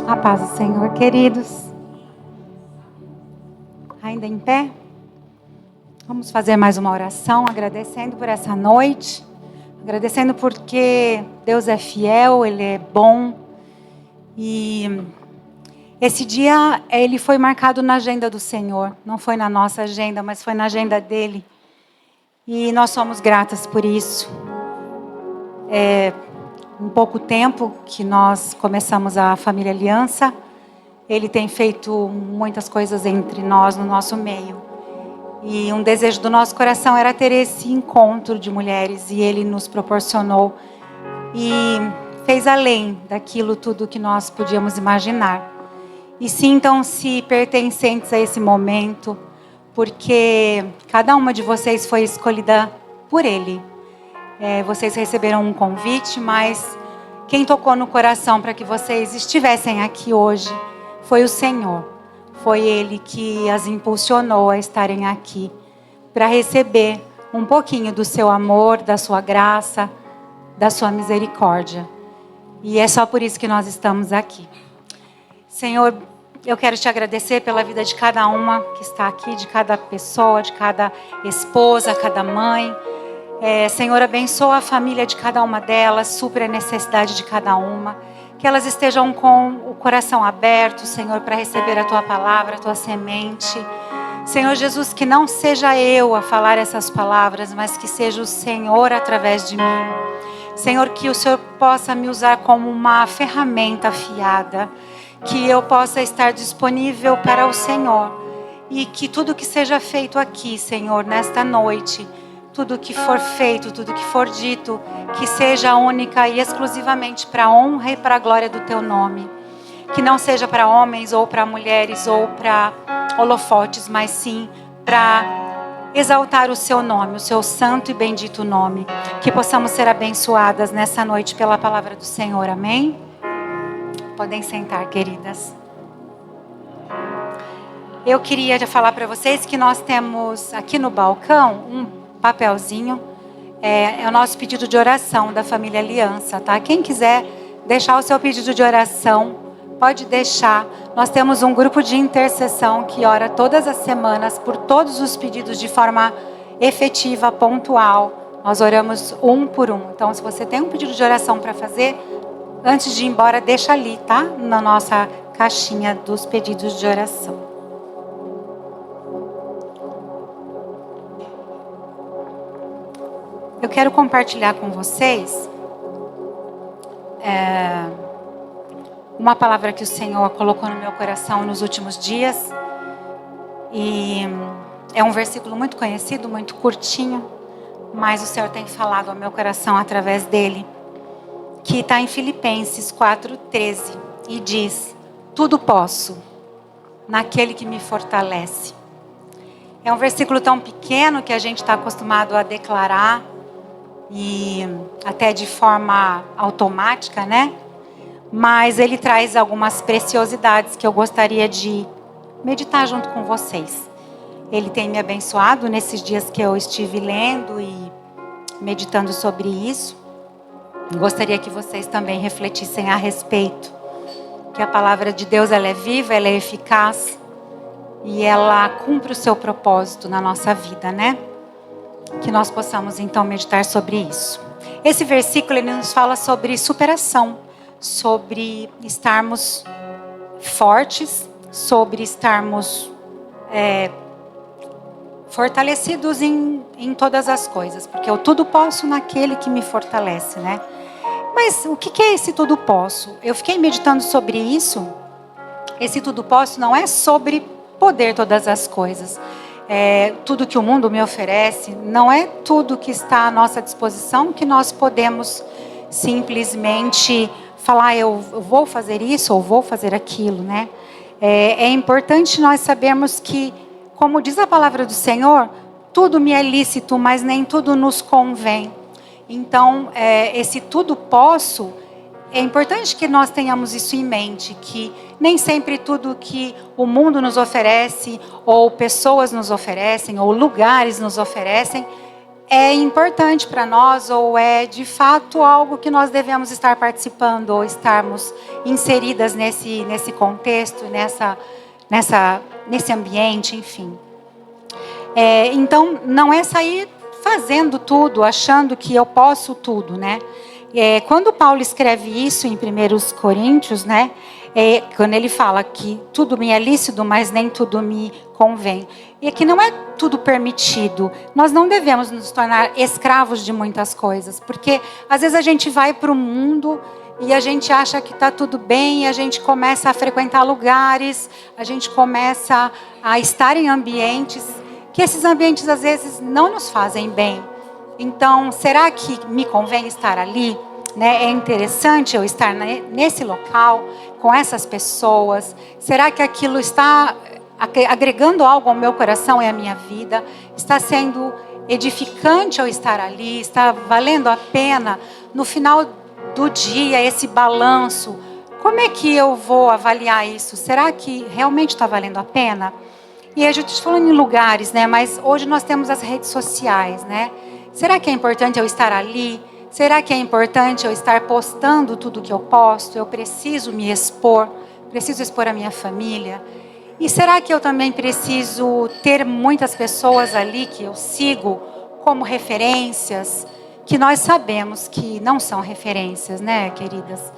A paz do Senhor, queridos. Ainda em pé? Vamos fazer mais uma oração, agradecendo por essa noite, agradecendo porque Deus é fiel, Ele é bom. E esse dia, ele foi marcado na agenda do Senhor. Não foi na nossa agenda, mas foi na agenda dEle. E nós somos gratas por isso. Em pouco tempo que nós começamos a Família Aliança, Ele tem feito muitas coisas entre nós, no nosso meio. E um desejo do nosso coração era ter esse encontro de mulheres. E Ele nos proporcionou. E fez além daquilo tudo que nós podíamos imaginar. E sintam-se pertencentes a esse momento, porque cada uma de vocês foi escolhida por Ele. Vocês receberam um convite, mas quem tocou no coração para que vocês estivessem aqui hoje foi o Senhor. Foi Ele que as impulsionou a estarem aqui, para receber um pouquinho do seu amor, da sua graça, da sua misericórdia. E é só por isso que nós estamos aqui. Senhor, eu quero te agradecer pela vida de cada uma que está aqui, de cada pessoa, de cada esposa, cada mãe. Senhor, abençoa a família de cada uma delas, supre a necessidade de cada uma. Que elas estejam com o coração aberto, Senhor, para receber a Tua palavra, a Tua semente. Senhor Jesus, que não seja eu a falar essas palavras, mas que seja o Senhor através de mim. Senhor, que o Senhor possa me usar como uma ferramenta afiada, que eu possa estar disponível para o Senhor. E que tudo que seja feito aqui, Senhor, nesta noite, tudo que for feito, tudo que for dito, que seja única e exclusivamente para a honra e para a glória do Teu nome. Que não seja para homens ou para mulheres ou para holofotes, mas sim para exaltar o Seu nome, o Seu santo e bendito nome. Que possamos ser abençoadas nessa noite pela palavra do Senhor. Amém? Podem sentar, queridas. Eu queria já falar para vocês que nós temos aqui no balcão um papelzinho, é o nosso pedido de oração da Família Aliança, tá? Quem quiser deixar o seu pedido de oração, pode deixar. Nós temos um grupo de intercessão que ora todas as semanas por todos os pedidos de forma efetiva, pontual. Nós oramos um por um. Então, se você tem um pedido de oração para fazer, antes de ir embora, deixa ali, tá? Na nossa caixinha dos pedidos de oração. Eu quero compartilhar com vocês uma palavra que o Senhor colocou no meu coração nos últimos dias. E é um versículo muito conhecido, muito curtinho, mas o Senhor tem falado ao meu coração através dele, que está em Filipenses 4:13 e diz: tudo posso naquele que me fortalece. É um versículo tão pequeno que a gente está acostumado a declarar, e até de forma automática, né? Mas ele traz algumas preciosidades que eu gostaria de meditar junto com vocês. Ele tem me abençoado nesses dias que eu estive lendo e meditando sobre isso. Gostaria que vocês também refletissem a respeito. Que a palavra de Deus, ela é viva, ela é eficaz e ela cumpre o seu propósito na nossa vida, né? Que nós possamos então meditar sobre isso. Esse versículo ele nos fala sobre superação, sobre estarmos fortes, sobre estarmos fortalecidos em todas as coisas, porque eu tudo posso naquele que me fortalece, né? Mas o que é esse tudo posso? Eu fiquei meditando sobre isso. Esse tudo posso não é sobre poder todas as coisas. Tudo que o mundo me oferece, não é tudo que está à nossa disposição que nós podemos simplesmente falar, eu vou fazer isso ou vou fazer aquilo, né? É importante nós sabermos que, como diz a palavra do Senhor, tudo me é lícito, mas nem tudo nos convém. Então, esse tudo posso, é importante que nós tenhamos isso em mente, que nem sempre tudo que o mundo nos oferece, ou pessoas nos oferecem, ou lugares nos oferecem, é importante para nós, ou é de fato algo que nós devemos estar participando ou estarmos inseridas nesse contexto, nesse ambiente, enfim. Então, não é sair fazendo tudo, achando que eu posso tudo, né? Quando Paulo escreve isso em 1 Coríntios, né? Quando ele fala que tudo me é lícito, mas nem tudo me convém. E que não é tudo permitido. Nós não devemos nos tornar escravos de muitas coisas. Porque às vezes a gente vai para o mundo e a gente acha que está tudo bem, e a gente começa a frequentar lugares, a gente começa a estar em ambientes que esses ambientes às vezes não nos fazem bem. Então, será que me convém estar ali? Né? É interessante eu estar nesse local, com essas pessoas? Será que aquilo está agregando algo ao meu coração e à minha vida? Está sendo edificante eu estar ali? Está valendo a pena? No final do dia, esse balanço, como é que eu vou avaliar isso? Será que realmente está valendo a pena? E a gente está falando em lugares, né? Mas hoje nós temos as redes sociais, né? Será que é importante eu estar ali? Será que é importante eu estar postando tudo que eu posto? Eu preciso me expor? Preciso expor a minha família? E será que eu também preciso ter muitas pessoas ali que eu sigo como referências? Que nós sabemos que não são referências, né, queridas?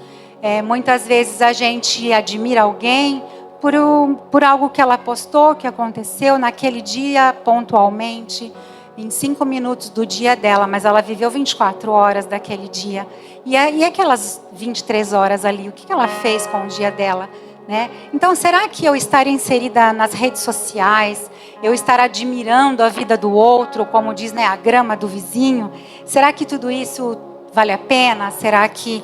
Muitas vezes a gente admira alguém por algo que ela postou, que aconteceu naquele dia, pontualmente, em 5 minutos do dia dela, mas ela viveu 24 horas daquele dia. E aquelas 23 horas ali, o que ela fez com o dia dela? Né? Então, será que eu estar inserida nas redes sociais, eu estar admirando a vida do outro, como diz, né, a grama do vizinho, será que tudo isso vale a pena? Será que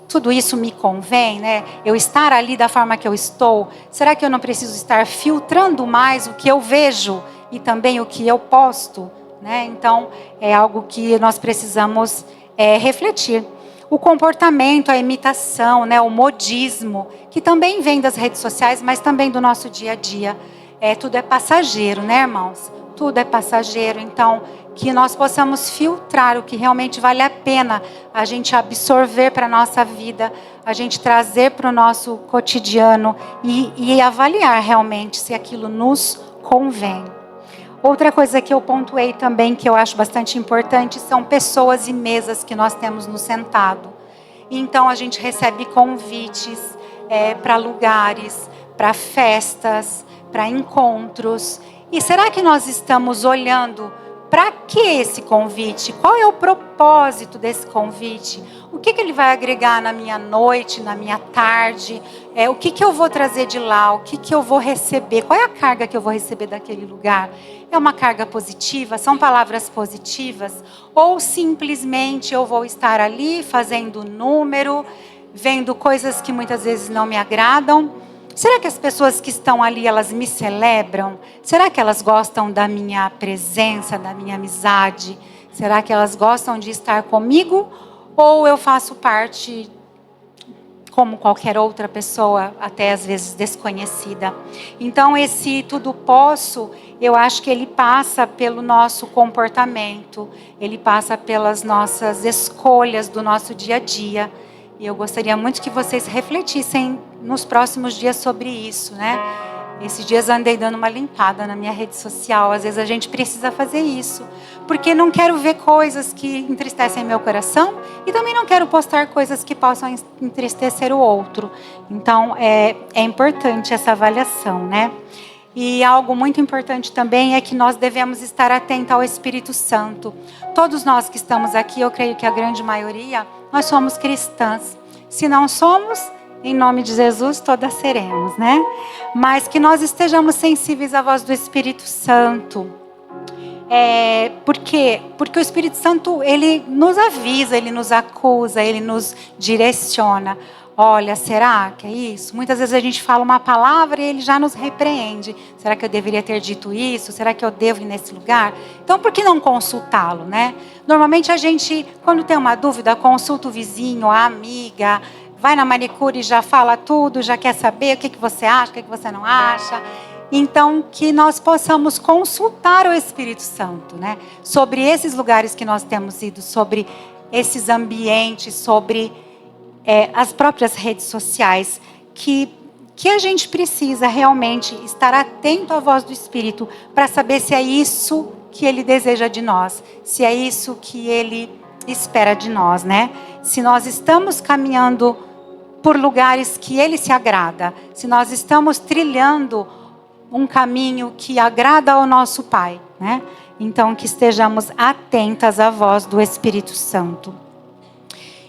tudo isso me convém, né? Eu estar ali da forma que eu estou, será que eu não preciso estar filtrando mais o que eu vejo e também o que eu posto, né? Então, é algo que nós precisamos refletir. O comportamento, a imitação, né? O modismo, que também vem das redes sociais, mas também do nosso dia a dia. Tudo é passageiro, né, irmãos? Tudo é passageiro, então que nós possamos filtrar o que realmente vale a pena a gente absorver para a nossa vida, a gente trazer para o nosso cotidiano e avaliar realmente se aquilo nos convém. Outra coisa que eu pontuei também, que eu acho bastante importante, são pessoas e mesas que nós temos no sentado. Então a gente recebe convites para lugares, para festas, para encontros. E será que nós estamos olhando para que esse convite? Qual é o propósito desse convite? O que ele vai agregar na minha noite, na minha tarde? O que eu vou trazer de lá? O que eu vou receber? Qual é a carga que eu vou receber daquele lugar? É uma carga positiva? São palavras positivas? Ou simplesmente eu vou estar ali fazendo número, vendo coisas que muitas vezes não me agradam? Será que as pessoas que estão ali, elas me celebram? Será que elas gostam da minha presença, da minha amizade? Será que elas gostam de estar comigo? Ou eu faço parte como qualquer outra pessoa, até às vezes desconhecida? Então, esse tudo posso, eu acho que ele passa pelo nosso comportamento, ele passa pelas nossas escolhas do nosso dia a dia. E eu gostaria muito que vocês refletissem nos próximos dias sobre isso, né? Esses dias andei dando uma limpada na minha rede social. Às vezes a gente precisa fazer isso. Porque não quero ver coisas que entristecem meu coração e também não quero postar coisas que possam entristecer o outro. Então, é importante essa avaliação, né? E algo muito importante também é que nós devemos estar atentos ao Espírito Santo. Todos nós que estamos aqui, eu creio que a grande maioria, nós somos cristãs. Se não somos, em nome de Jesus, todas seremos, né? Mas que nós estejamos sensíveis à voz do Espírito Santo. Por quê? Porque o Espírito Santo, ele nos avisa, ele nos acusa, ele nos direciona. Olha, será que é isso? Muitas vezes a gente fala uma palavra e ele já nos repreende. Será que eu deveria ter dito isso? Será que eu devo ir nesse lugar? Então, por que não consultá-lo, né? Normalmente a gente, quando tem uma dúvida, consulta o vizinho, a amiga, vai na manicure e já fala tudo, já quer saber o que você acha, o que você não acha. Então, que nós possamos consultar o Espírito Santo, né? Sobre esses lugares que nós temos ido, sobre esses ambientes, sobre as próprias redes sociais, que a gente precisa realmente estar atento à voz do Espírito para saber se é isso que Ele deseja de nós, se é isso que Ele espera de nós, né? Se nós estamos caminhando por lugares que Ele se agrada, se nós estamos trilhando um caminho que agrada ao nosso Pai, né? Então, que estejamos atentas à voz do Espírito Santo.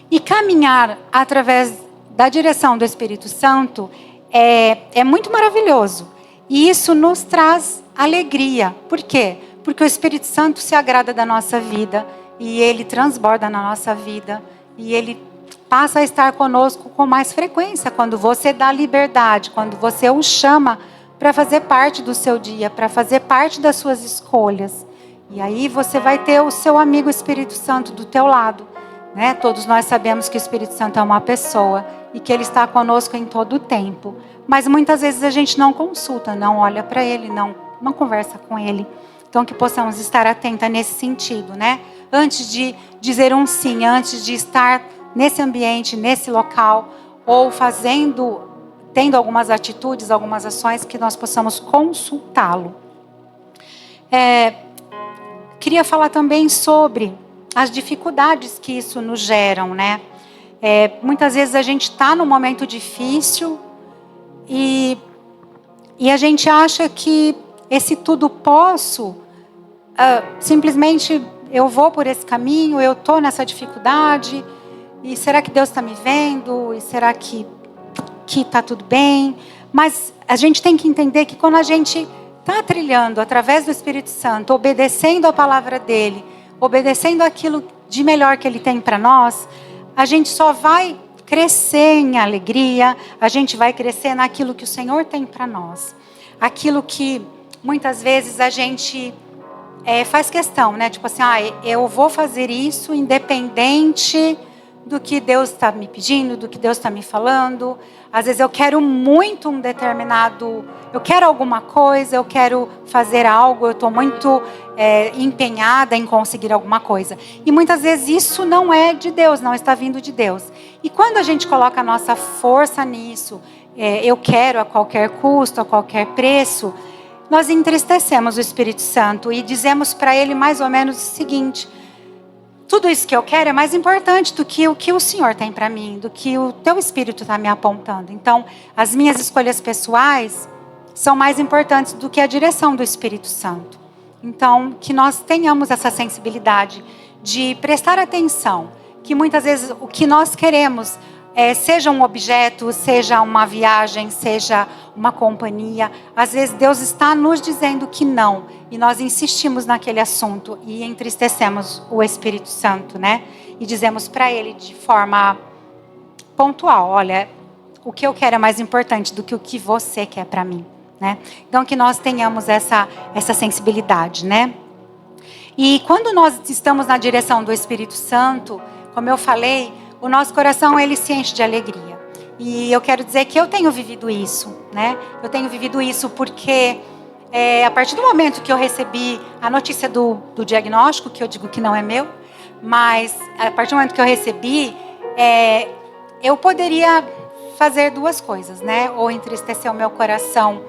E caminhar através da direção do Espírito Santo é muito maravilhoso. E isso nos traz alegria. Por quê? Porque o Espírito Santo se agrada da nossa vida e Ele transborda na nossa vida e Ele passa a estar conosco com mais frequência quando você dá liberdade, quando você o chama para fazer parte do seu dia, para fazer parte das suas escolhas. E aí você vai ter o seu amigo Espírito Santo do teu lado, né? Todos nós sabemos que o Espírito Santo é uma pessoa e que Ele está conosco em todo o tempo. Mas muitas vezes a gente não consulta, não olha para Ele, não conversa com Ele. Então que possamos estar atentos nesse sentido, né? Antes de dizer um sim, antes de estar nesse ambiente, nesse local, ou tendo algumas atitudes, algumas ações, que nós possamos consultá-lo. Queria falar também sobre as dificuldades que isso nos geram, né? Muitas vezes a gente está num momento difícil e a gente acha que esse tudo posso, simplesmente eu vou por esse caminho, eu estou nessa dificuldade, e será que Deus está me vendo? E será que está tudo bem? Mas a gente tem que entender que quando a gente está trilhando através do Espírito Santo, obedecendo a palavra dele, obedecendo aquilo de melhor que ele tem para nós, a gente só vai crescer em alegria, a gente vai crescer naquilo que o Senhor tem para nós. Aquilo que muitas vezes a gente faz questão, né? Tipo assim, eu vou fazer isso independente do que Deus está me pedindo, do que Deus está me falando. Às vezes eu quero muito eu quero alguma coisa, eu quero fazer algo, eu estou muito empenhada em conseguir alguma coisa. E muitas vezes isso não é de Deus, não está vindo de Deus. E quando a gente coloca a nossa força nisso, eu quero a qualquer custo, a qualquer preço, nós entristecemos o Espírito Santo e dizemos para ele mais ou menos o seguinte: tudo isso que eu quero é mais importante do que o que o Senhor tem para mim, do que o teu Espírito está me apontando. Então, as minhas escolhas pessoais são mais importantes do que a direção do Espírito Santo. Então, que nós tenhamos essa sensibilidade de prestar atenção, que muitas vezes o que nós queremos seja um objeto, seja uma viagem, seja uma companhia. Às vezes Deus está nos dizendo que não, e nós insistimos naquele assunto e entristecemos o Espírito Santo, né? E dizemos para ele de forma pontual: olha, o que eu quero é mais importante do que o que você quer para mim, né? Então que nós tenhamos essa sensibilidade, né? E quando nós estamos na direção do Espírito Santo, como eu falei, o nosso coração ele se enche de alegria. E eu quero dizer que eu tenho vivido isso, né? Eu tenho vivido isso porque a partir do momento que eu recebi a notícia do diagnóstico, que eu digo que não é meu, mas a partir do momento que eu recebi, eu poderia fazer duas coisas, né? Ou entristecer o meu coração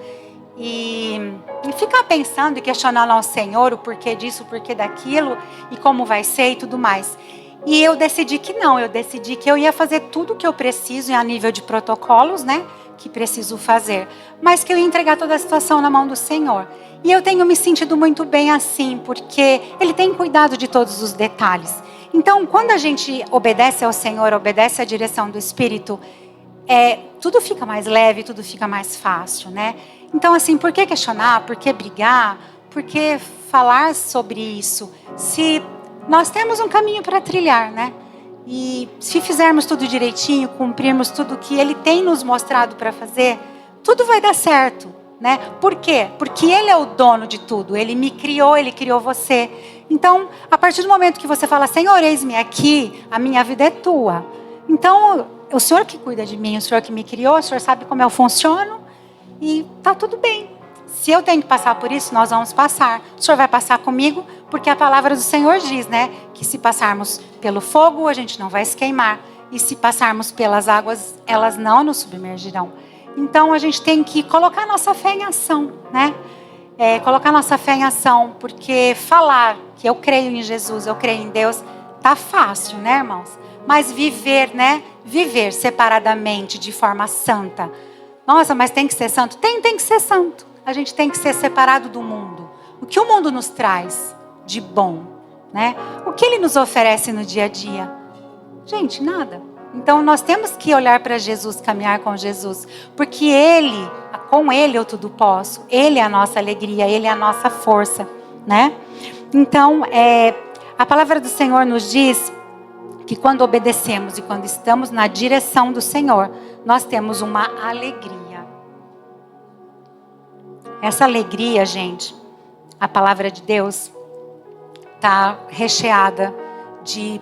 e ficar pensando e questionando ao Senhor o porquê disso, o porquê daquilo, e como vai ser e tudo mais. E eu decidi que não, eu decidi que eu ia fazer tudo o que eu preciso a nível de protocolos, né? Que preciso fazer, mas que eu ia entregar toda a situação na mão do Senhor. E eu tenho me sentido muito bem assim, porque Ele tem cuidado de todos os detalhes. Então, quando a gente obedece ao Senhor, obedece à direção do Espírito, tudo fica mais leve, tudo fica mais fácil, né? Então, assim, por que questionar? Por que brigar? Por que falar sobre isso? Se nós temos um caminho para trilhar, né? E se fizermos tudo direitinho, cumprirmos tudo que Ele tem nos mostrado para fazer, tudo vai dar certo, né? Por quê? Porque Ele é o dono de tudo. Ele me criou, Ele criou você. Então, a partir do momento que você fala: Senhor, eis-me aqui, a minha vida é tua. Então, o Senhor que cuida de mim, o Senhor que me criou, o Senhor sabe como eu funciono, e tá tudo bem. Se eu tenho que passar por isso, nós vamos passar. O Senhor vai passar comigo, porque a palavra do Senhor diz, né? Que se passarmos pelo fogo, a gente não vai se queimar. E se passarmos pelas águas, elas não nos submergirão. Então, a gente tem que colocar nossa fé em ação, né? Colocar nossa fé em ação, porque falar que eu creio em Jesus, eu creio em Deus, tá fácil, né, irmãos? Mas viver, né? Viver separadamente, de forma santa. Nossa, mas tem que ser santo? Tem que ser santo. A gente tem que ser separado do mundo. O que o mundo nos traz de bom, né? O que ele nos oferece no dia a dia? Gente, nada. Então nós temos que olhar para Jesus, caminhar com Jesus, porque com Ele eu tudo posso. Ele é a nossa alegria, Ele é a nossa força, né? Então, a palavra do Senhor nos diz que quando obedecemos e quando estamos na direção do Senhor, nós temos uma alegria. Essa alegria, gente, a palavra de Deus está recheada de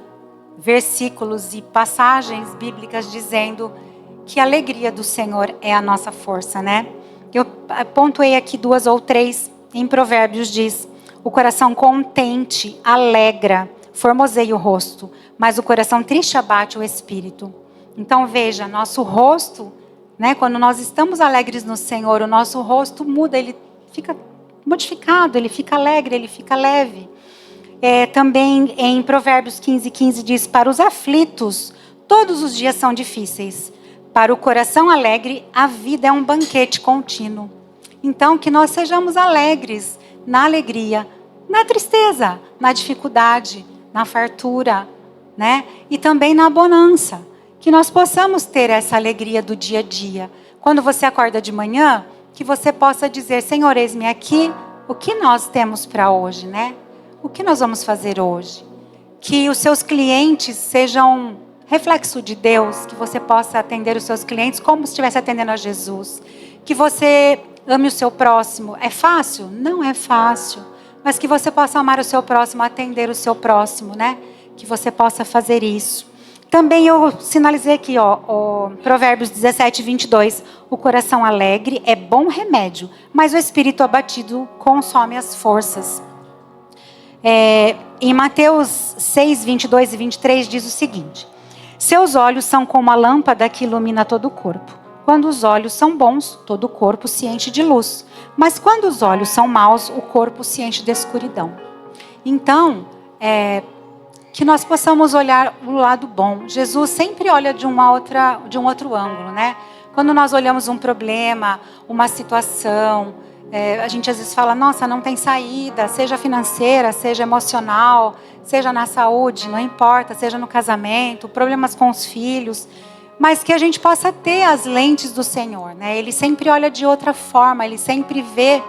versículos e passagens bíblicas dizendo que a alegria do Senhor é a nossa força, né? Eu pontuei aqui 2 ou 3. Em Provérbios diz: o coração contente alegra, formoseia o rosto, mas o coração triste abate o espírito. Então veja, nosso rosto, né? Quando nós estamos alegres no Senhor, o nosso rosto muda, ele fica modificado, ele fica alegre, ele fica leve. Também em Provérbios 15:15 diz: para os aflitos, todos os dias são difíceis. Para o coração alegre, a vida é um banquete contínuo. Então, que nós sejamos alegres na alegria, na tristeza, na dificuldade, na fartura, né? E também na bonança. Que nós possamos ter essa alegria do dia a dia. Quando você acorda de manhã, que você possa dizer: Senhor, eis-me aqui, o que nós temos para hoje, né? O que nós vamos fazer hoje? Que os seus clientes sejam reflexo de Deus, que você possa atender os seus clientes como se estivesse atendendo a Jesus. Que você ame o seu próximo. É fácil? Não é fácil. Mas que você possa amar o seu próximo, atender o seu próximo, né? Que você possa fazer isso. Também eu sinalizei aqui, ó, Provérbios 17:22. O coração alegre é bom remédio, mas o espírito abatido consome as forças. Em Mateus 6:22 e 23 diz o seguinte: seus olhos são como a lâmpada que ilumina todo o corpo. Quando os olhos são bons, todo o corpo se enche de luz. Mas quando os olhos são maus, o corpo se enche de escuridão. Então, que nós possamos olhar o lado bom. Jesus sempre olha de um outro ângulo, né? Quando nós olhamos um problema, uma situação, a gente às vezes fala: nossa, não tem saída, seja financeira, seja emocional, seja na saúde, não importa, seja no casamento, problemas com os filhos, mas que a gente possa ter as lentes do Senhor, né? Ele sempre olha de outra forma, ele sempre vê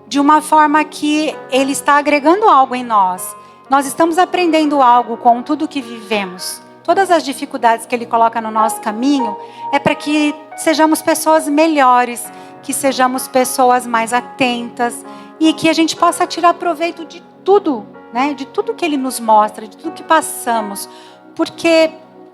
de uma forma que ele está agregando algo em nós. Nós estamos aprendendo algo com tudo que vivemos. Todas as dificuldades que ele coloca no nosso caminho é para que sejamos pessoas melhores, que sejamos pessoas mais atentas e que a gente possa tirar proveito de tudo, né? De tudo que ele nos mostra, de tudo que passamos, porque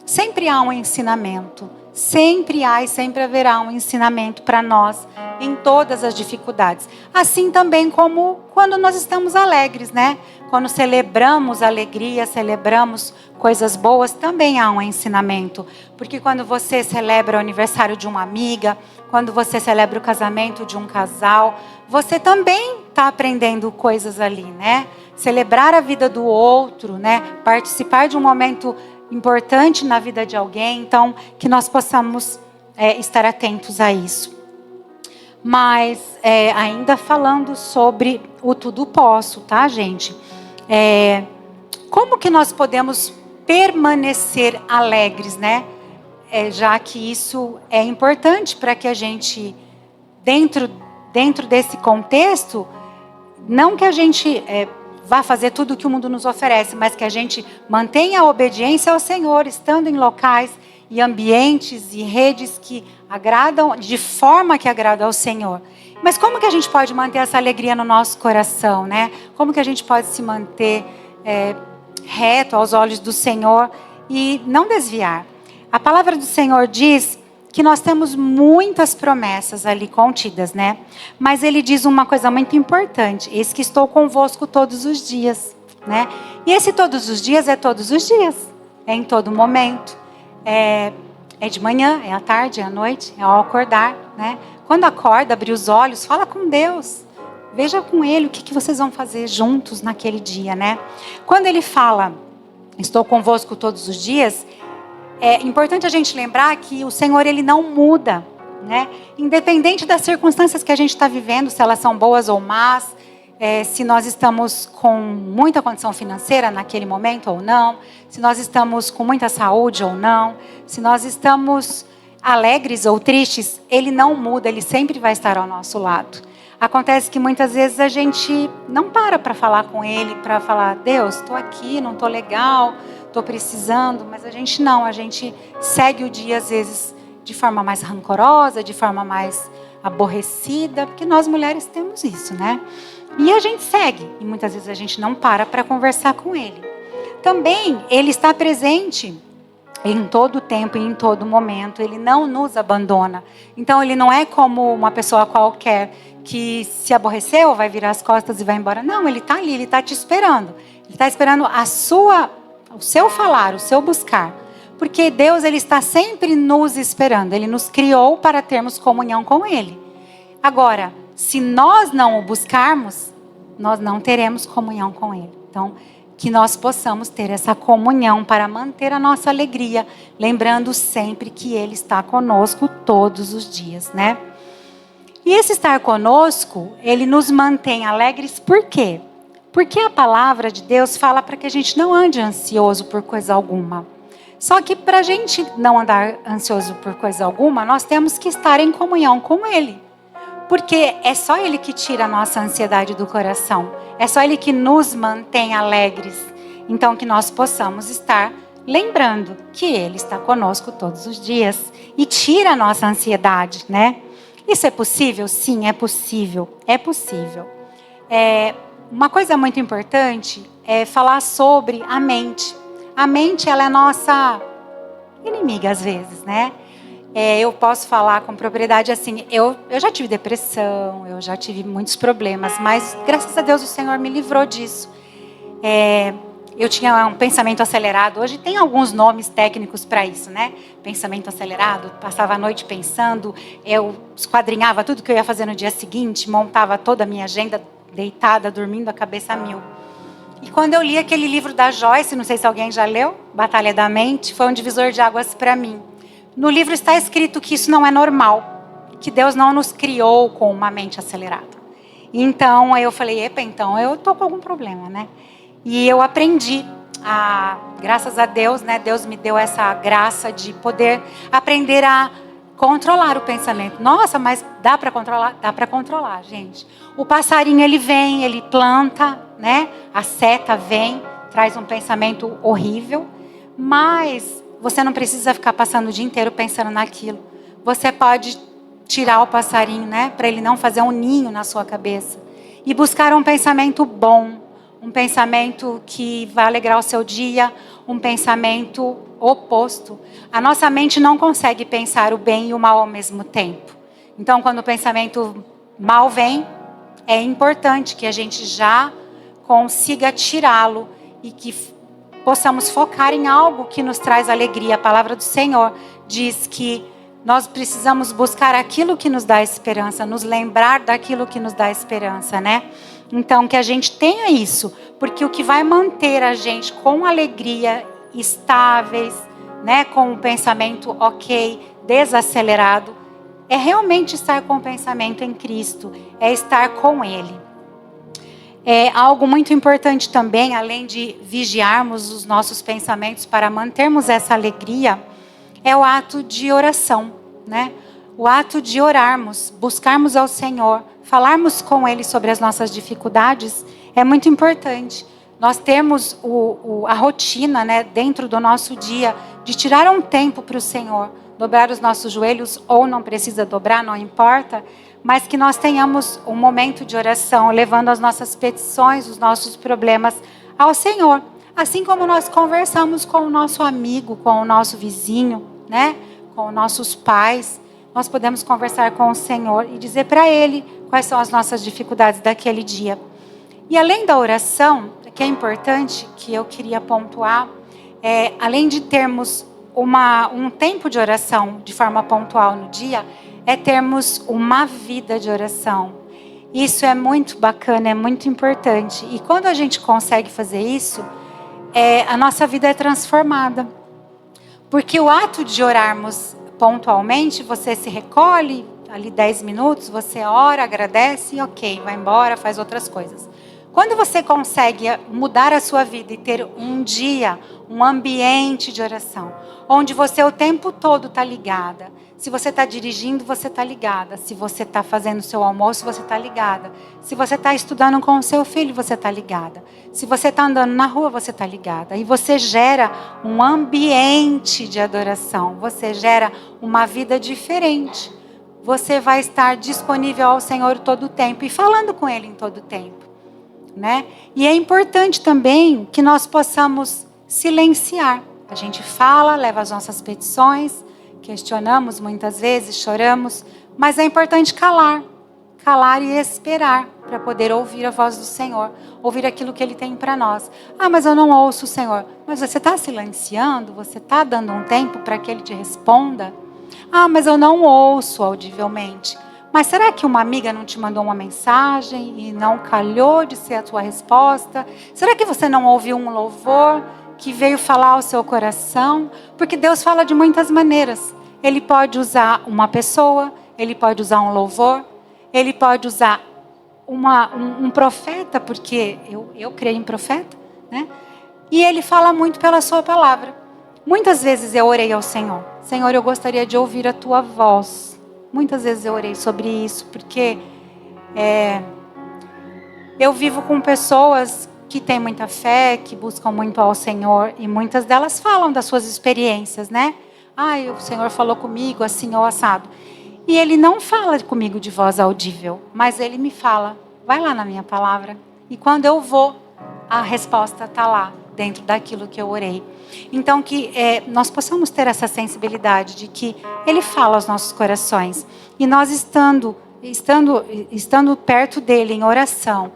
sempre há um ensinamento, sempre há e sempre haverá um ensinamento para nós em todas as dificuldades. Assim também como quando nós estamos alegres, né? Quando celebramos alegria, celebramos coisas boas, também há um ensinamento. Porque quando você celebra o aniversário de uma amiga, quando você celebra o casamento de um casal, você também está aprendendo coisas ali, né? Celebrar a vida do outro, né? Participar de um momento importante na vida de alguém. Então, que nós possamos estar atentos a isso. Mas, ainda falando sobre o tudo posso, tá, gente? Como que nós podemos permanecer alegres, né? Já que isso é importante para que a gente, dentro desse contexto, não que a gente vá fazer tudo o que o mundo nos oferece, mas que a gente mantenha a obediência ao Senhor, estando em locais e ambientes e redes que agradam, de forma que agrada ao Senhor. Mas como que a gente pode manter essa alegria no nosso coração, né? Como que a gente pode se manter reto aos olhos do Senhor e não desviar? A palavra do Senhor diz que nós temos muitas promessas ali contidas, né? Mas ele diz uma coisa muito importante: eis que estou convosco todos os dias, né? E esse todos os dias é todos os dias, é em todo momento, é de manhã, é à tarde, é à noite, é ao acordar, né? Quando acorda, abre os olhos, fala com Deus, veja com Ele o que vocês vão fazer juntos naquele dia, né? Quando ele fala, estou convosco todos os dias, é importante a gente lembrar que o Senhor, Ele não muda, né? Independente das circunstâncias que a gente está vivendo, se elas são boas ou más, se nós estamos com muita condição financeira naquele momento ou não, se nós estamos com muita saúde ou não, se nós estamos alegres ou tristes, Ele não muda, Ele sempre vai estar ao nosso lado. Acontece que muitas vezes a gente não para falar com Ele, para falar, Deus, estou aqui, não estou legal, estou precisando, mas a gente segue o dia às vezes de forma mais rancorosa, de forma mais aborrecida, porque nós mulheres temos isso, né? E a gente segue, e muitas vezes a gente não para conversar com Ele. Também, Ele está presente em todo tempo e em todo momento, Ele não nos abandona. Então, Ele não é como uma pessoa qualquer que se aborreceu, vai virar as costas e vai embora. Não, Ele está ali, Ele está te esperando. Ele está esperando o seu falar, o seu buscar. Porque Deus, Ele está sempre nos esperando. Ele nos criou para termos comunhão com Ele. Agora, se nós não o buscarmos, nós não teremos comunhão com Ele. Então, que nós possamos ter essa comunhão para manter a nossa alegria, lembrando sempre que Ele está conosco todos os dias, né? E esse estar conosco, Ele nos mantém alegres por quê? Porque a palavra de Deus fala para que a gente não ande ansioso por coisa alguma. Só que para a gente não andar ansioso por coisa alguma, nós temos que estar em comunhão com Ele. Porque é só Ele que tira a nossa ansiedade do coração. É só Ele que nos mantém alegres. Então, que nós possamos estar lembrando que Ele está conosco todos os dias. E tira a nossa ansiedade, né? Isso é possível? Sim, é possível. É possível. Uma coisa muito importante é falar sobre a mente. A mente, ela é nossa inimiga às vezes, né? Eu posso falar com propriedade assim, eu já tive depressão, eu já tive muitos problemas, mas graças a Deus o Senhor me livrou disso. Eu tinha um pensamento acelerado, hoje tem alguns nomes técnicos para isso, né? Pensamento acelerado, passava a noite pensando, eu esquadrinhava tudo que eu ia fazer no dia seguinte, montava toda a minha agenda, deitada, dormindo a cabeça a mil. E quando eu li aquele livro da Joyce, não sei se alguém já leu, Batalha da Mente, foi um divisor de águas para mim. No livro está escrito que isso não é normal, que Deus não nos criou com uma mente acelerada. Então, eu falei, então eu estou com algum problema, né? E eu aprendi, graças a Deus, né? Deus me deu essa graça de poder aprender a controlar o pensamento. Nossa, mas dá para controlar? Dá para controlar, gente. O passarinho, ele vem, ele planta, né? A seta vem, traz um pensamento horrível, mas você não precisa ficar passando o dia inteiro pensando naquilo. Você pode tirar o passarinho, né? Para ele não fazer um ninho na sua cabeça. E buscar um pensamento bom. Um pensamento que vai alegrar o seu dia. Um pensamento oposto. A nossa mente não consegue pensar o bem e o mal ao mesmo tempo. Então, quando o pensamento mal vem, é importante que a gente já consiga tirá-lo e que possamos focar em algo que nos traz alegria. A palavra do Senhor diz que nós precisamos buscar aquilo que nos dá esperança, nos lembrar daquilo que nos dá esperança, né? Então, que a gente tenha isso, porque o que vai manter a gente com alegria, estáveis, né, com um pensamento ok, desacelerado, é realmente estar com o pensamento em Cristo, é estar com Ele. Algo muito importante também, além de vigiarmos os nossos pensamentos para mantermos essa alegria, é o ato de oração, né? O ato de orarmos, buscarmos ao Senhor, falarmos com Ele sobre as nossas dificuldades, é muito importante. Nós temos a rotina, né, dentro do nosso dia, de tirar um tempo para o Senhor, dobrar os nossos joelhos, ou não precisa dobrar, não importa, mas que nós tenhamos um momento de oração, levando as nossas petições, os nossos problemas ao Senhor. Assim como nós conversamos com o nosso amigo, com o nosso vizinho, né? com nossos pais, nós podemos conversar com o Senhor e dizer para Ele quais são as nossas dificuldades daquele dia. E além da oração, que é importante, que eu queria pontuar, além de termos um tempo de oração de forma pontual no dia, é termos uma vida de oração. Isso é muito bacana, é muito importante. E quando a gente consegue fazer isso, a nossa vida é transformada. Porque o ato de orarmos pontualmente, você se recolhe, ali 10 minutos, você ora, agradece e ok, vai embora, faz outras coisas. Quando você consegue mudar a sua vida e ter um dia, um ambiente de oração, onde você o tempo todo está ligada. Se você está dirigindo, você está ligada. Se você está fazendo o seu almoço, você está ligada. Se você está estudando com o seu filho, você está ligada. Se você está andando na rua, você está ligada. E você gera um ambiente de adoração. Você gera uma vida diferente. Você vai estar disponível ao Senhor todo o tempo e falando com Ele em todo o tempo. Né? E é importante também que nós possamos silenciar. A gente fala, leva as nossas petições, questionamos muitas vezes, choramos, mas é importante calar e esperar para poder ouvir a voz do Senhor, ouvir aquilo que Ele tem para nós. Ah, mas eu não ouço o Senhor. Mas você está silenciando? Você está dando um tempo para que Ele te responda? Ah, mas eu não ouço audivelmente. Mas será que uma amiga não te mandou uma mensagem e não calhou de ser a tua resposta? Será que você não ouviu um louvor que veio falar ao seu coração? Porque Deus fala de muitas maneiras. Ele pode usar uma pessoa, Ele pode usar um louvor, Ele pode usar um profeta, porque eu creio em profeta, né? E Ele fala muito pela sua palavra. Muitas vezes eu orei ao Senhor. Senhor, eu gostaria de ouvir a tua voz. Muitas vezes eu orei sobre isso, porque eu vivo com pessoas que têm muita fé, que buscam muito ao Senhor, e muitas delas falam das suas experiências, né? O Senhor falou comigo assim ou assado. E Ele não fala comigo de voz audível, mas Ele me fala, vai lá na minha palavra. E quando eu vou, a resposta está lá, dentro daquilo que eu orei. Então que nós possamos ter essa sensibilidade de que Ele fala aos nossos corações. E nós estando perto dEle em oração,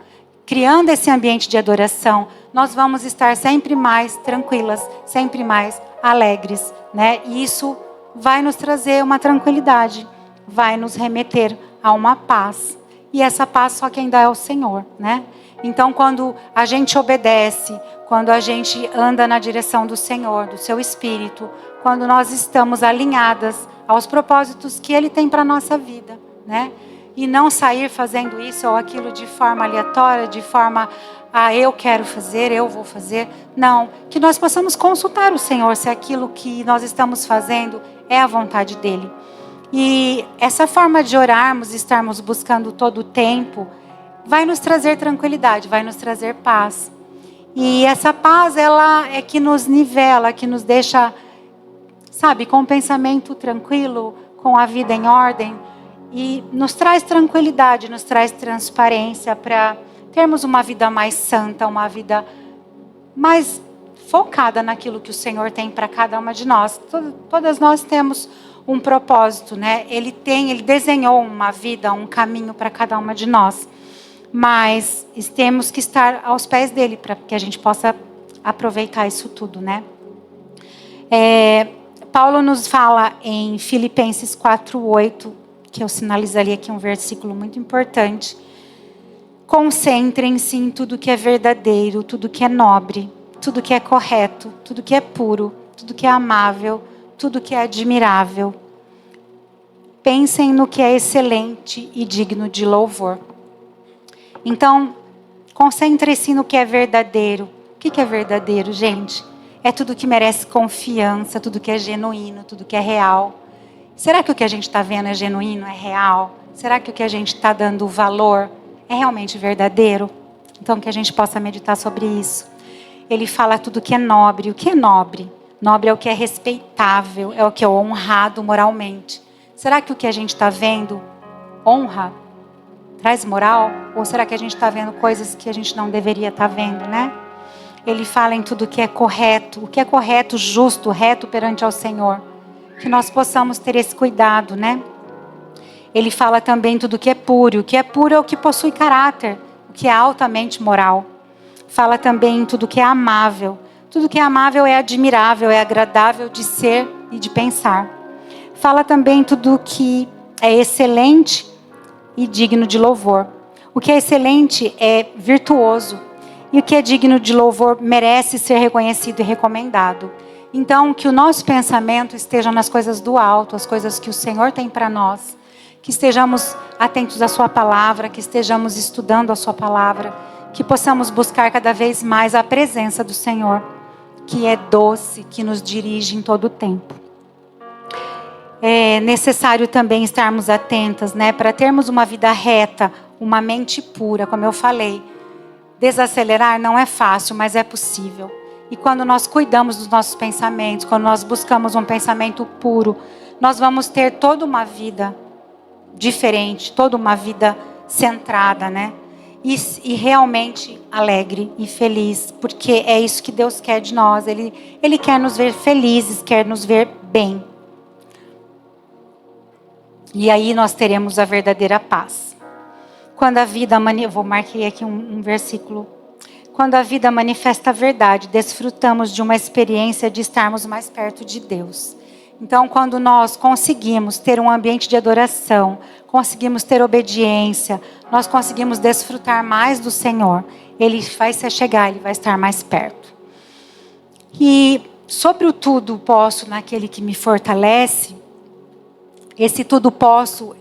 criando esse ambiente de adoração, nós vamos estar sempre mais tranquilas, sempre mais alegres, né? E isso vai nos trazer uma tranquilidade, vai nos remeter a uma paz. E essa paz só quem dá é o Senhor, né? Então, quando a gente obedece, quando a gente anda na direção do Senhor, do seu Espírito, quando nós estamos alinhadas aos propósitos que Ele tem para a nossa vida, né? E não sair fazendo isso ou aquilo de forma aleatória, de forma, eu quero fazer, eu vou fazer. Não, que nós possamos consultar o Senhor se aquilo que nós estamos fazendo é a vontade dEle. E essa forma de orarmos, estarmos buscando todo o tempo, vai nos trazer tranquilidade, vai nos trazer paz. E essa paz, ela é que nos nivela, que nos deixa, com o pensamento tranquilo, com a vida em ordem. E nos traz tranquilidade, nos traz transparência para termos uma vida mais santa, uma vida mais focada naquilo que o Senhor tem para cada uma de nós. Todas nós temos um propósito, né? Ele desenhou uma vida, um caminho para cada uma de nós. Mas temos que estar aos pés dele para que a gente possa aproveitar isso tudo, né? Paulo nos fala em Filipenses 4:8, que eu sinalizaria aqui um versículo muito importante. Concentrem-se em tudo que é verdadeiro, tudo que é nobre, tudo que é correto, tudo que é puro, tudo que é amável, tudo que é admirável. Pensem no que é excelente e digno de louvor. Então, concentre-se no que é verdadeiro. O que é verdadeiro, gente? É tudo que merece confiança, tudo que é genuíno, tudo que é real. Será que o que a gente está vendo é genuíno, é real? Será que o que a gente está dando valor é realmente verdadeiro? Então, que a gente possa meditar sobre isso. Ele fala tudo que é nobre. O que é nobre? Nobre é o que é respeitável, é o que é honrado moralmente. Será que o que a gente está vendo honra? Traz moral? Ou será que a gente está vendo coisas que a gente não deveria estar vendo, né? Ele fala em tudo que é correto. O que é correto, justo, reto perante ao Senhor. que nós possamos ter esse cuidado, né? Ele fala também tudo que é puro. O que é puro é o que possui caráter, o que é altamente moral. Fala também tudo que é amável. Tudo que é amável é admirável, é agradável de ser e de pensar. Fala também tudo que é excelente e digno de louvor. O que é excelente é virtuoso. E o que é digno de louvor merece ser reconhecido e recomendado. Então, que o nosso pensamento esteja nas coisas do alto, as coisas que o Senhor tem para nós. Que estejamos atentos à sua palavra, que estejamos estudando a sua palavra, que possamos buscar cada vez mais a presença do Senhor, que é doce, que nos dirige em todo o tempo. É necessário também estarmos atentas, né, para termos uma vida reta, uma mente pura, como eu falei. Desacelerar não é fácil, mas é possível. E quando nós cuidamos dos nossos pensamentos, quando nós buscamos um pensamento puro, nós vamos ter toda uma vida diferente, toda uma vida centrada, né? E realmente alegre e feliz, porque é isso que Deus quer de nós. Ele quer nos ver felizes, quer nos ver bem. E aí nós teremos a verdadeira paz. Quando a vida, vou marcar aqui um versículo. Quando a vida manifesta a verdade, desfrutamos de uma experiência de estarmos mais perto de Deus. Então, quando nós conseguimos ter um ambiente de adoração, conseguimos ter obediência, nós conseguimos desfrutar mais do Senhor, Ele vai se achegar, Ele vai estar mais perto. E sobre o tudo posso naquele que me fortalece, esse tudo posso,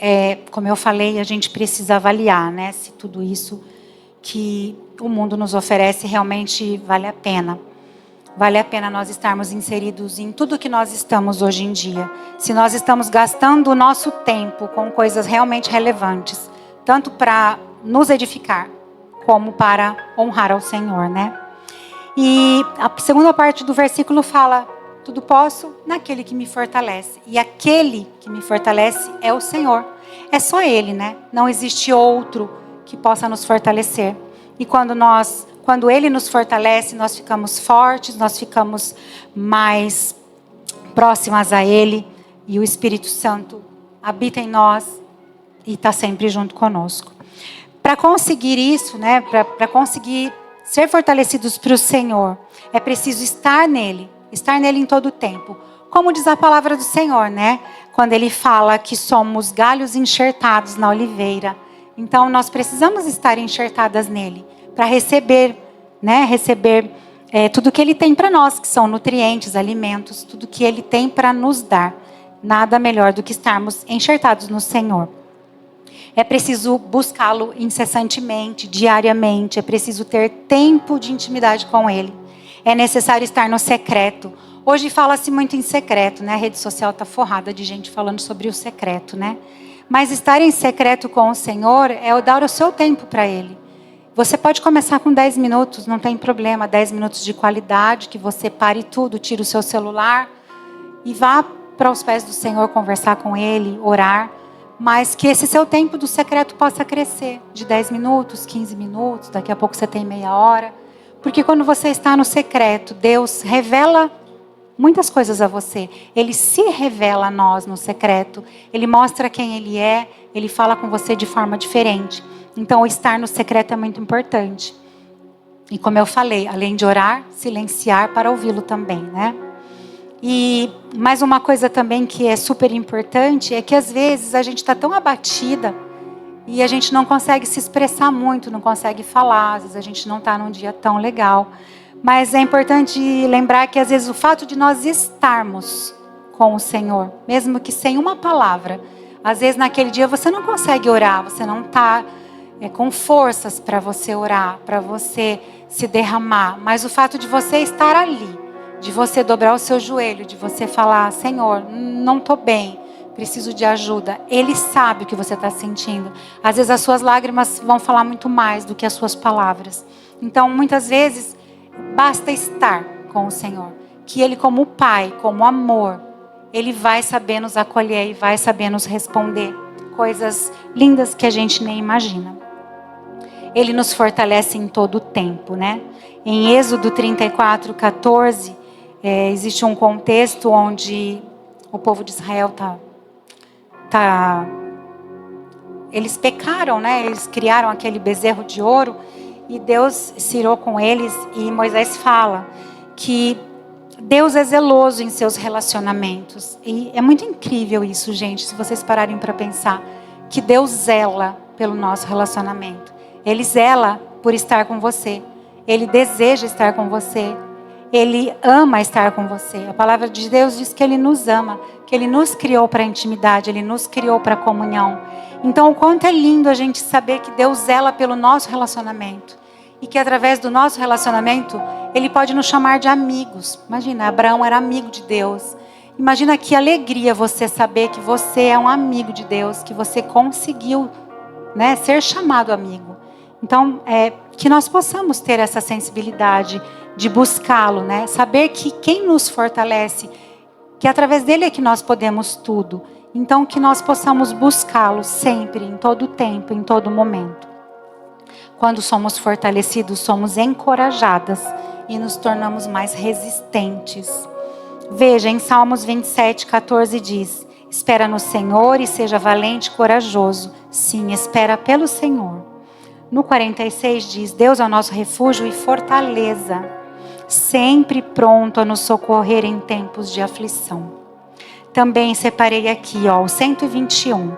como eu falei, a gente precisa avaliar, né? Se tudo isso que o mundo nos oferece realmente vale a pena. Vale a pena nós estarmos inseridos em tudo que nós estamos hoje em dia. Se nós estamos gastando o nosso tempo com coisas realmente relevantes, tanto para nos edificar, como para honrar ao Senhor, né? E a segunda parte do versículo fala: tudo posso naquele que me fortalece. E aquele que me fortalece é o Senhor. É só Ele, né? Não existe outro que possa nos fortalecer. E quando Ele nos fortalece, nós ficamos fortes, nós ficamos mais próximas a Ele. E o Espírito Santo habita em nós e está sempre junto conosco. Para conseguir isso, né? Para conseguir ser fortalecidos para o Senhor, é preciso estar nele em todo o tempo. Como diz a palavra do Senhor, né? Quando Ele fala que somos galhos enxertados na oliveira. Então, nós precisamos estar enxertadas nele para receber, né? Receber tudo que Ele tem para nós, que são nutrientes, alimentos, tudo que Ele tem para nos dar. Nada melhor do que estarmos enxertados no Senhor. É preciso buscá-lo incessantemente, diariamente. É preciso ter tempo de intimidade com Ele. É necessário estar no secreto. Hoje fala-se muito em secreto, né? A rede social está forrada de gente falando sobre o secreto, né? Mas estar em secreto com o Senhor é dar o seu tempo para Ele. Você pode começar com 10 minutos, não tem problema. 10 minutos de qualidade, que você pare tudo, tire o seu celular e vá para os pés do Senhor conversar com Ele, orar. Mas que esse seu tempo do secreto possa crescer. De 10 minutos, 15 minutos, daqui a pouco você tem meia hora. Porque quando você está no secreto, Deus revela muitas coisas a você. Ele se revela a nós no secreto. Ele mostra quem Ele é. Ele fala com você de forma diferente. Então, o estar no secreto é muito importante. E como eu falei, além de orar, silenciar para ouvi-lo também, né? E mais uma coisa também que é super importante é que às vezes a gente está tão abatida e a gente não consegue se expressar muito, não consegue falar, às vezes a gente não está num dia tão legal. Mas é importante lembrar que às vezes o fato de nós estarmos com o Senhor, mesmo que sem uma palavra, às vezes naquele dia você não consegue orar, você não está com forças para você orar, para você se derramar. Mas o fato de você estar ali, de você dobrar o seu joelho, de você falar: Senhor, não estou bem, preciso de ajuda. Ele sabe o que você está sentindo. Às vezes as suas lágrimas vão falar muito mais do que as suas palavras. Então, muitas vezes, basta estar com o Senhor. Que Ele, como Pai, como amor, Ele vai saber nos acolher e vai saber nos responder coisas lindas que a gente nem imagina. Ele nos fortalece em todo o tempo, né? Em Êxodo 34, 14, existe um contexto onde o povo de Israel eles pecaram, né? Eles criaram aquele bezerro de ouro e Deus se irou com eles. E Moisés fala que Deus é zeloso em seus relacionamentos. E é muito incrível isso, gente, se vocês pararem para pensar. Que Deus zela pelo nosso relacionamento. Ele zela por estar com você. Ele deseja estar com você. Ele ama estar com você. A palavra de Deus diz que Ele nos ama, que Ele nos criou para a intimidade, Ele nos criou para a comunhão. Então, o quanto é lindo a gente saber que Deus zela pelo nosso relacionamento. E que através do nosso relacionamento, Ele pode nos chamar de amigos. Imagina, Abraão era amigo de Deus. Imagina que alegria você saber que você é um amigo de Deus, que você conseguiu, né, ser chamado amigo. Então, que nós possamos ter essa sensibilidade de buscá-lo, né? Saber que quem nos fortalece, que através dele é que nós podemos tudo. Então, que nós possamos buscá-lo sempre, em todo tempo, em todo momento. Quando somos fortalecidos, somos encorajadas e nos tornamos mais resistentes. Veja, em Salmos 27, 14 diz: espera no Senhor e seja valente e corajoso. Sim, espera pelo Senhor. No 46 diz: Deus é o nosso refúgio e fortaleza, sempre pronto a nos socorrer em tempos de aflição. Também separei aqui, o 121.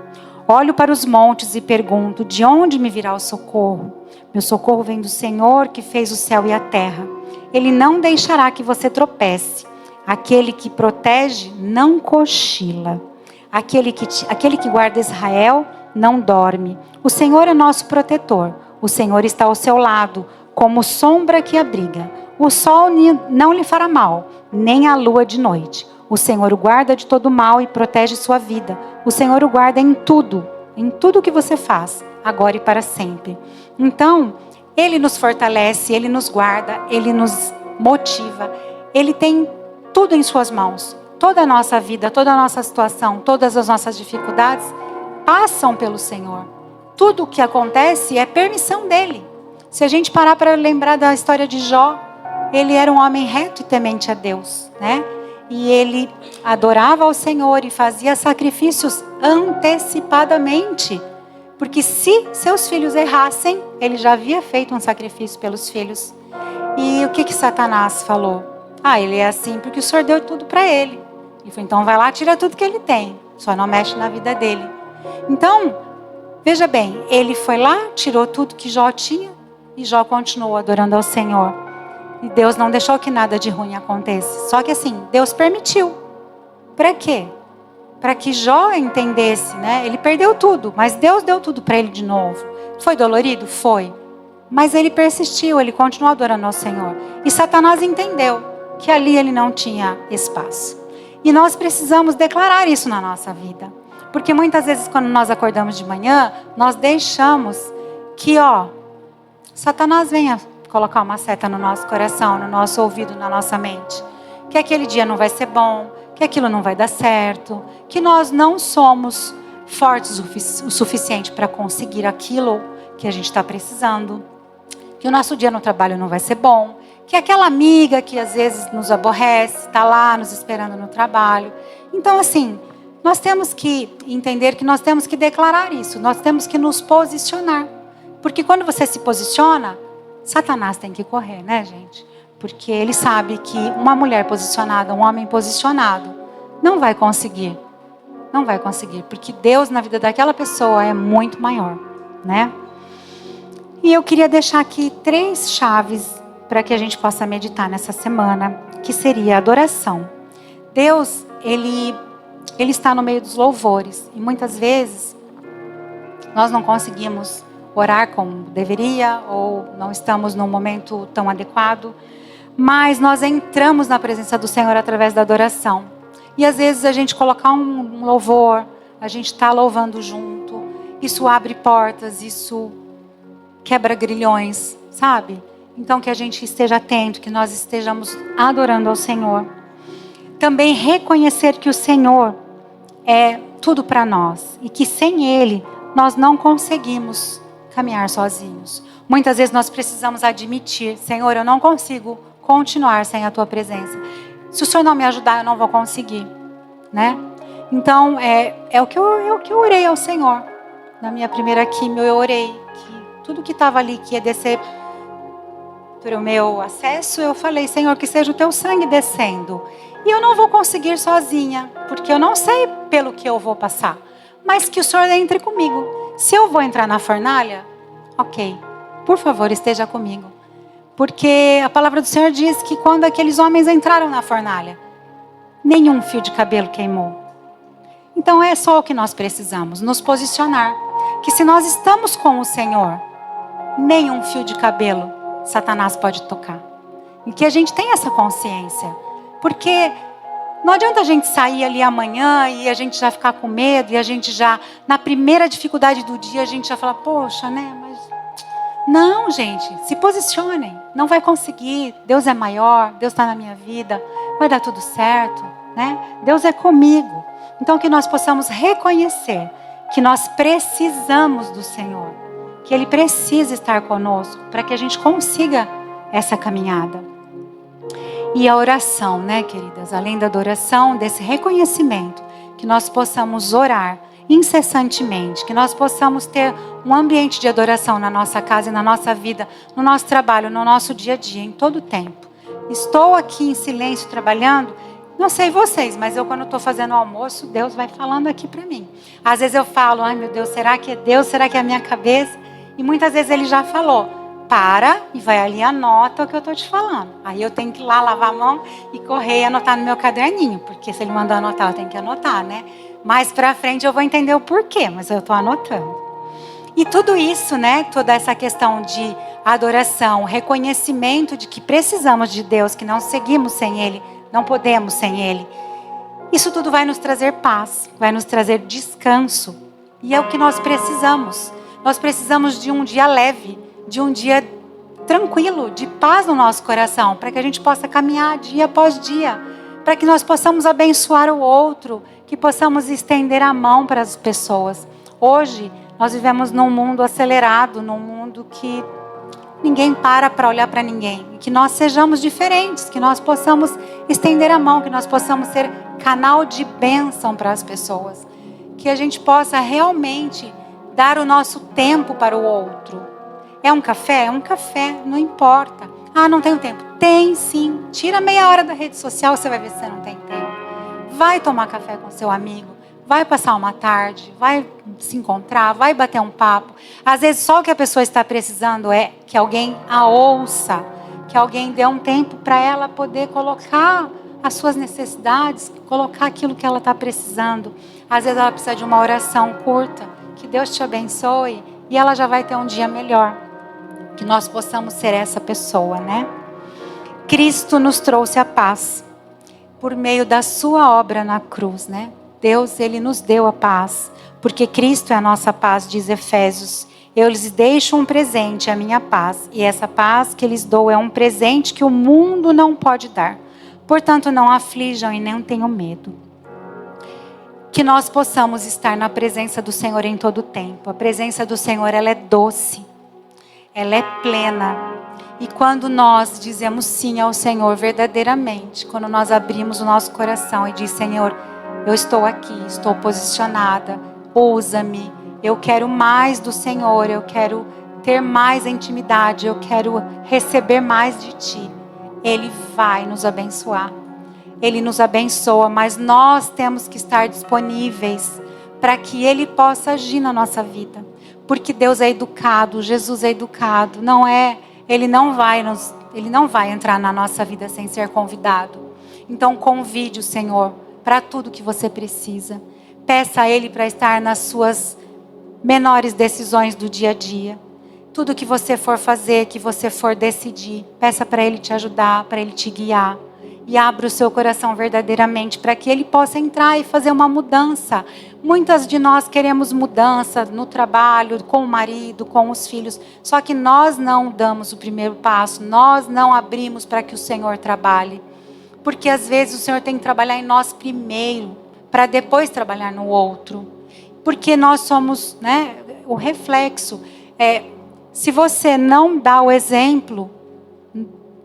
Olho para os montes e pergunto: de onde me virá o socorro? Meu socorro vem do Senhor que fez o céu e a terra. Ele não deixará que você tropece. Aquele que protege não cochila. Aquele que guarda Israel não dorme. O Senhor é nosso protetor. O Senhor está ao seu lado, como sombra que abriga. O sol não lhe fará mal, nem a lua de noite. O Senhor o guarda de todo mal e protege sua vida. O Senhor o guarda em tudo que você faz, agora e para sempre. Então, Ele nos fortalece, Ele nos guarda, Ele nos motiva. Ele tem tudo em suas mãos. Toda a nossa vida, toda a nossa situação, todas as nossas dificuldades passam pelo Senhor. Tudo o que acontece é permissão dEle. Se a gente parar para lembrar da história de Jó, ele era um homem reto e temente a Deus, né? E ele adorava ao Senhor e fazia sacrifícios antecipadamente. Porque se seus filhos errassem, ele já havia feito um sacrifício pelos filhos. E o que Satanás falou? Ele é assim porque o Senhor deu tudo para ele. Ele falou, então vai lá, tira tudo que ele tem. Só não mexe na vida dele. Então, veja bem, ele foi lá, tirou tudo que Jó tinha. E Jó continuou adorando ao Senhor. E Deus não deixou que nada de ruim aconteça. Só que assim, Deus permitiu. Para quê? Para que Jó entendesse, né? Ele perdeu tudo, mas Deus deu tudo para ele de novo. Foi dolorido? Foi. Mas ele persistiu, ele continuou adorando ao Senhor. E Satanás entendeu que ali ele não tinha espaço. E nós precisamos declarar isso na nossa vida. Porque muitas vezes quando nós acordamos de manhã, nós deixamos que, Satanás venha colocar uma seta no nosso coração, no nosso ouvido, na nossa mente. Que aquele dia não vai ser bom, que aquilo não vai dar certo, que nós não somos fortes o suficiente para conseguir aquilo que a gente está precisando, que o nosso dia no trabalho não vai ser bom, que aquela amiga que às vezes nos aborrece, está lá nos esperando no trabalho. Então assim, nós temos que entender que nós temos que declarar isso, nós temos que nos posicionar. Porque quando você se posiciona, Satanás tem que correr, né, gente? Porque ele sabe que uma mulher posicionada, um homem posicionado, não vai conseguir. Não vai conseguir, porque Deus na vida daquela pessoa é muito maior, né? E eu queria deixar aqui 3 chaves para que a gente possa meditar nessa semana, que seria a adoração. Deus, Ele está no meio dos louvores. E muitas vezes, nós não conseguimos orar como deveria, ou não estamos num momento tão adequado, mas nós entramos na presença do Senhor através da adoração. E às vezes a gente colocar um louvor, a gente está louvando junto, isso abre portas, isso quebra grilhões, sabe? Então que a gente esteja atento, que nós estejamos adorando ao Senhor. Também reconhecer que o Senhor é tudo para nós, e que sem Ele nós não conseguimos caminhar sozinhos. Muitas vezes nós precisamos admitir, Senhor, eu não consigo continuar sem a Tua presença. Se o Senhor não me ajudar, eu não vou conseguir. né? Então, é o que eu orei ao Senhor. Na minha primeira quimio, eu orei que tudo que estava ali, que ia descer para o meu acesso, eu falei, Senhor, que seja o teu sangue descendo. E eu não vou conseguir sozinha, porque eu não sei pelo que eu vou passar. Mas que o Senhor entre comigo. Se eu vou entrar na fornalha, ok, por favor, esteja comigo. Porque a palavra do Senhor diz que quando aqueles homens entraram na fornalha, nenhum fio de cabelo queimou. Então é só o que nós precisamos, nos posicionar. Que se nós estamos com o Senhor, nenhum fio de cabelo Satanás pode tocar. E que a gente tenha essa consciência. Porque não adianta a gente sair ali amanhã e a gente já ficar com medo. E a gente já, na primeira dificuldade do dia, a gente já fala, poxa, né? Mas não, gente, se posicionem. Não vai conseguir. Deus é maior, Deus está na minha vida. Vai dar tudo certo, né? Deus é comigo. Então que nós possamos reconhecer que nós precisamos do Senhor. Que Ele precisa estar conosco para que a gente consiga essa caminhada. E a oração, né, queridas? Além da adoração, desse reconhecimento, que nós possamos orar incessantemente, que nós possamos ter um ambiente de adoração na nossa casa e na nossa vida, no nosso trabalho, no nosso dia a dia, em todo o tempo. Estou aqui em silêncio trabalhando, não sei vocês, mas eu quando estou fazendo o almoço, Deus vai falando aqui para mim. Às vezes eu falo, ai meu Deus, será que é Deus? Será que é a minha cabeça? E muitas vezes Ele já falou, para e vai ali e anota o que eu estou te falando. Aí eu tenho que ir lá lavar a mão e correr e anotar no meu caderninho, porque se Ele mandar anotar, eu tenho que anotar, né? Mais para frente eu vou entender o porquê, mas eu estou anotando. E tudo isso, né? Toda essa questão de adoração, reconhecimento de que precisamos de Deus, que não seguimos sem Ele, não podemos sem Ele. Isso tudo vai nos trazer paz, vai nos trazer descanso. E é o que nós precisamos. Nós precisamos de um dia leve, de um dia tranquilo, de paz no nosso coração, para que a gente possa caminhar dia após dia, para que nós possamos abençoar o outro, que possamos estender a mão para as pessoas. Hoje, nós vivemos num mundo acelerado, num mundo que ninguém para olhar para ninguém. Que nós sejamos diferentes, que nós possamos estender a mão, que nós possamos ser canal de bênção para as pessoas. Que a gente possa realmente dar o nosso tempo para o outro. É um café? É um café, não importa. Ah, não tenho tempo. Tem sim. Tira meia hora da rede social, você vai ver se você não tem tempo. Vai tomar café com seu amigo. Vai passar uma tarde, vai se encontrar, vai bater um papo. Às vezes só o que a pessoa está precisando é que alguém a ouça, que alguém dê um tempo para ela poder colocar as suas necessidades, colocar aquilo que ela está precisando. Às vezes ela precisa de uma oração curta, que Deus te abençoe e ela já vai ter um dia melhor. Que nós possamos ser essa pessoa, né? Cristo nos trouxe a paz por meio da sua obra na cruz, né? Deus, Ele nos deu a paz, porque Cristo é a nossa paz, diz Efésios. Eu lhes deixo um presente, a minha paz, e essa paz que lhes dou é um presente que o mundo não pode dar. Portanto, não aflijam e nem tenham medo. Que nós possamos estar na presença do Senhor em todo o tempo. A presença do Senhor, ela é doce, ela é plena. E quando nós dizemos sim ao Senhor verdadeiramente, quando nós abrimos o nosso coração e diz, Senhor, eu estou aqui, estou posicionada, usa-me, eu quero mais do Senhor, eu quero ter mais intimidade, eu quero receber mais de Ti. Ele vai nos abençoar, Ele nos abençoa, mas nós temos que estar disponíveis para que Ele possa agir na nossa vida. Porque Deus é educado, Jesus é educado, Ele não vai entrar na nossa vida sem ser convidado. Então convide o Senhor para tudo que você precisa. Peça a Ele para estar nas suas menores decisões do dia a dia. Tudo que você for fazer, que você for decidir, peça para Ele te ajudar, para Ele te guiar. E abra o seu coração verdadeiramente para que Ele possa entrar e fazer uma mudança. Muitas de nós queremos mudança no trabalho, com o marido, com os filhos. Só que nós não damos o primeiro passo. Nós não abrimos para que o Senhor trabalhe. Porque às vezes o Senhor tem que trabalhar em nós primeiro, para depois trabalhar no outro. Porque nós somos, né, o reflexo. Se você não dá o exemplo,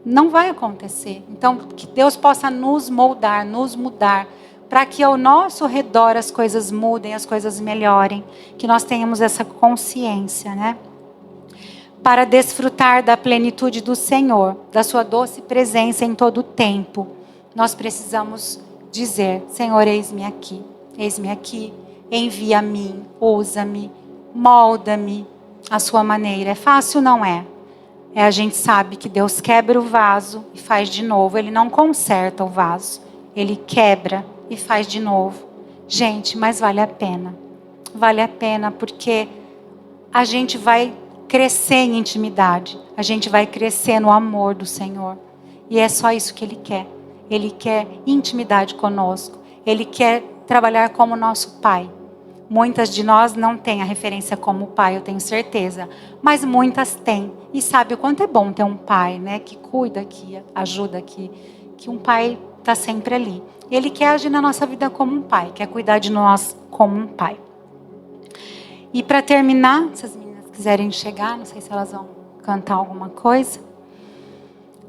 não vai acontecer. Então, que Deus possa nos moldar, nos mudar, para que ao nosso redor as coisas mudem, as coisas melhorem, que nós tenhamos essa consciência, né? Para desfrutar da plenitude do Senhor, da sua doce presença em todo o tempo, nós precisamos dizer: Senhor, eis-me aqui, envia a mim, usa-me, molda-me à sua maneira. É fácil, não é? A gente sabe que Deus quebra o vaso e faz de novo. Ele não conserta o vaso, Ele quebra e faz de novo. Gente, mas vale a pena. Vale a pena porque a gente vai crescer em intimidade. A gente vai crescer no amor do Senhor. E é só isso que Ele quer. Ele quer intimidade conosco. Ele quer trabalhar como nosso Pai. Muitas de nós não têm a referência como pai, eu tenho certeza. Mas muitas têm. E sabe o quanto é bom ter um pai, né? Que cuida, que ajuda, que um pai está sempre ali. Ele quer agir na nossa vida como um pai. Quer cuidar de nós como um pai. E para terminar, se as meninas quiserem chegar, não sei se elas vão cantar alguma coisa.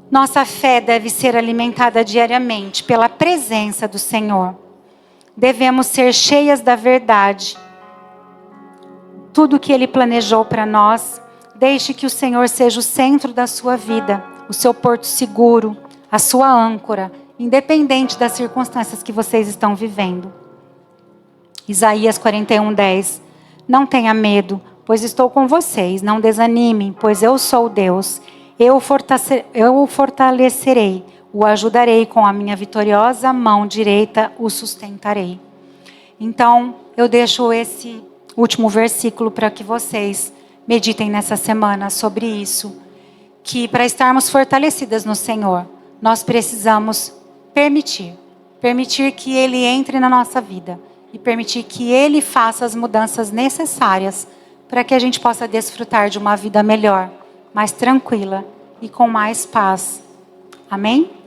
Nossa fé deve ser alimentada diariamente pela presença do Senhor. Devemos ser cheias da verdade. Tudo que Ele planejou para nós, deixe que o Senhor seja o centro da sua vida, o seu porto seguro, a sua âncora, independente das circunstâncias que vocês estão vivendo. Isaías 41:10. Não tenha medo, pois estou com vocês. Não desanimem, pois eu sou Deus. Eu o fortalecerei. O ajudarei com a minha vitoriosa mão direita, o sustentarei. Então, eu deixo esse último versículo para que vocês meditem nessa semana sobre isso. Que para estarmos fortalecidas no Senhor, nós precisamos permitir que Ele entre na nossa vida. E permitir que Ele faça as mudanças necessárias para que a gente possa desfrutar de uma vida melhor, mais tranquila e com mais paz. Amém?